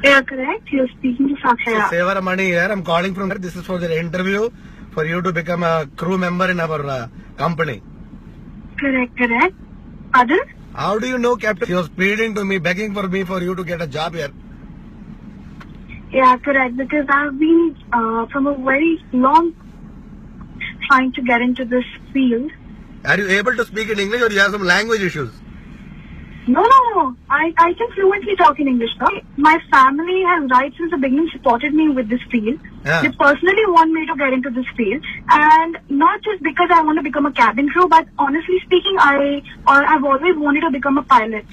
Yeah, correct. You're speaking to Sakshaya. Sevar Mani here. I'm calling from here. This is for the interview for you to become a crew member in our company. Correct. Pardon? How do you know, Captain? He was pleading to me, begging for me for you to get a job here. Yeah, correct. Because I've been from a very long trying to get into this field. Are you able to speak in English or you have some language issues? No. I can fluently talk in English, sir. My family has right since the beginning supported me with this field. Yeah. They personally want me to get into this field, and not just because I want to become a cabin crew, but honestly speaking, I've always wanted to become a pilot.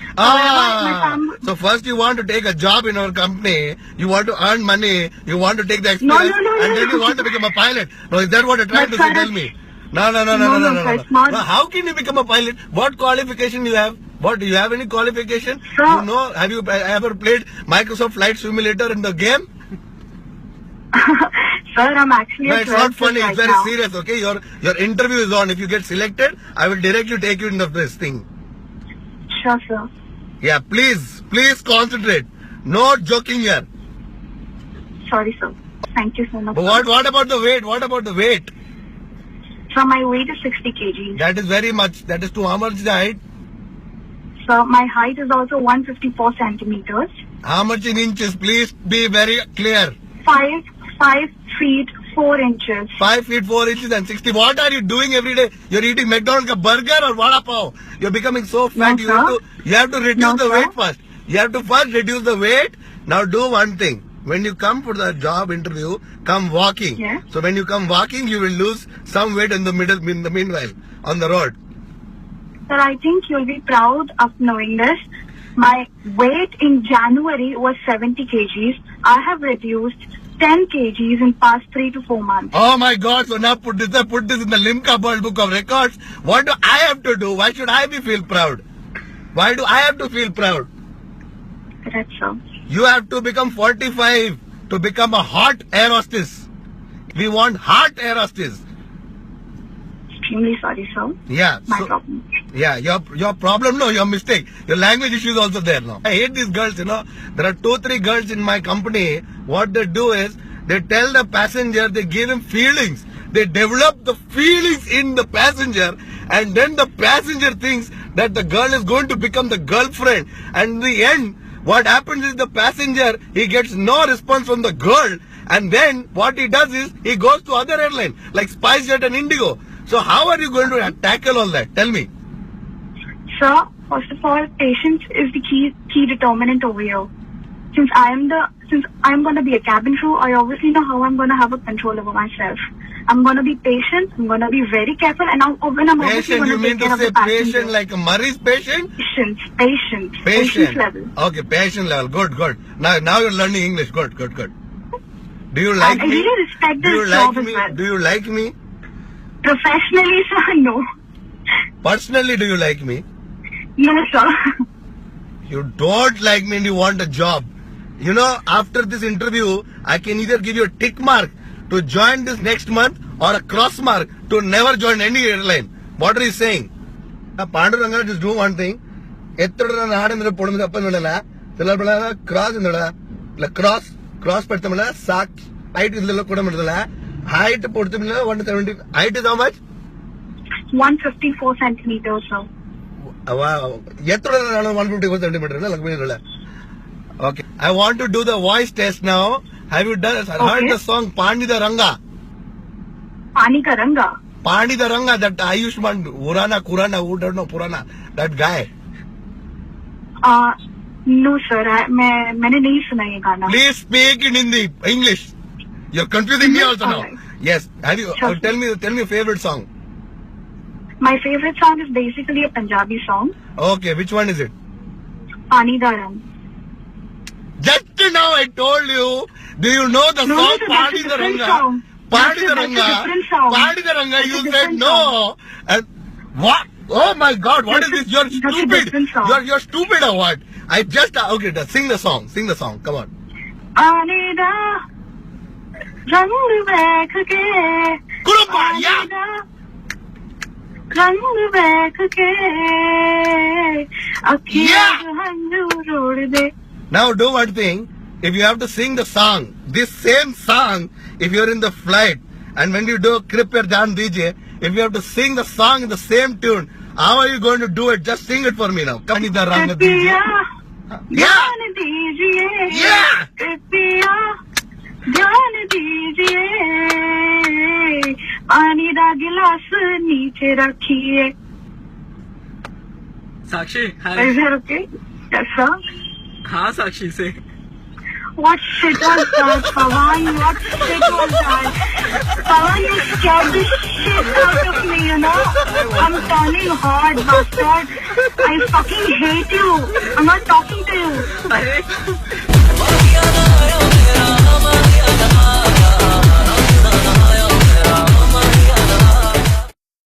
So first you want to take a job in our company, you want to earn money, you want to take the experience, and then you want to become a pilot. No, is that what you're trying to tell me? No. How can you become a pilot? What qualification you have? What, do you have any qualification? Sir. You know, have you ever played Microsoft Flight Simulator in the game? Sir, I'm actually No, a it's not funny. right It's very now. serious, okay? Your interview is on. If you get selected, I will directly take you in this thing. Sure, sir. Yeah, please concentrate. No joking here. Sorry, sir. Thank you so much. But what about the weight? What about the weight? So my weight is 60 kg. That is very much. That is too how much the height? So my height is also 154 centimeters. How much in inches? Please be very clear. 5 feet 4 inches. 5 feet 4 inches and 60. What are you doing every day? You're eating McDonald's burger or vada pav? You're becoming so fat. No, You have to reduce the weight first. You have to first reduce the weight. Now do one thing. When you come for the job interview, come walking. Yeah. So when you come walking, you will lose some weight in the meanwhile on the road. Sir, I think you'll be proud of knowing this. My weight in January was 70 kgs. I have reduced 10 kgs in past 3 to 4 months. Oh my God! So now put this in the Limca World Book of Records. What do I have to do? Why should I feel proud? Why do I have to feel proud? Correct, sir. You have to become 45 to become a hot air hostess. We want hot air hostess. Extremely sorry, sir. Yeah. My problem. Yeah, your problem, no, your mistake. Your language issue is also there now. I hate these girls, you know. There are 2-3 girls in my company. What they do is, they tell the passenger, they give him feelings. They develop the feelings in the passenger, and then the passenger thinks that the girl is going to become the girlfriend. And in the end, what happens is the passenger, he gets no response from the girl, and then what he does is, he goes to other airline, like SpiceJet and Indigo. So how are you going to tackle all that? Tell me. Sir, first of all, patience is the key determinant over here. Since I'm going to be a cabin crew, I obviously know how I'm going to have a control over myself. I'm going to be patient. I'm going to be very careful, and I'm obviously Patient, going you to mean take care to of the say patient passenger. like a Murray's patient? Patience level. Okay, patient level. Good. Now you're learning English. Good. Do you like I me? really respect Do you this like job as me? well. Do you like me? Professionally, sir, no. Personally, do you like me? No, sir. You don't like me and you want a job. You know, after this interview, I can either give you a tick mark to join this next month or a cross mark to never join any airline. What are you saying? Panduranga, just do one thing. Cross padtamala sack height idella kuda madala height podtamala 170 height is how much? 154 centimeters, sir. Wow. 154 centimeters. Okay. I want to do the voice test now. Have you heard the song Pani the Ranga? Pani ka Ranga. Pani the Ranga, that Ayushman Urana Kurana, who don't know Purana, that guy. No, sir. मैंने नहीं सुना ये गाना. Please speak in Hindi, English. You're confusing me also now. Alright. Yes. Have you? Sure. Tell me your favorite song. My favorite song is basically a Punjabi song. Okay, which one is it? Pani da Rang. Just now I told you. Do you know the No, song sir, Pani that's a the different Ranga? song. Pani the That's a Ranga. different song. Pani the Ranga. That's a You said different no. And what? Oh my God! What is this? You're That's a stupid. different song. You're stupid or what? I just okay. Sing the song. Sing the song. Come on. Pani da Rang bekh ke. Kulumba, yeah. Rang bekh ke. Yeah. Akhiyan hanju rod de. Now do one thing. if you have to sing the song, this same song, if you're in the flight, and when you do Kripya Jaan DJ, if you have to sing the song in the same tune, how are you going to do it? Just sing it for me now. Kanida Rang DJ. ध्यान दीजिए, Yeah. कृपया ध्यान दीजिए, पानी दा गिलास नीचे रखिए. साक्षी, hi. Is that okay? Yes, sir. हाँ साक्षी से. What shit was that, Pawan? What shit was that? Pawan, you scared the shit out of me, you know? I'm turning hot, bastard. I fucking hate you. I'm not talking to you. अरे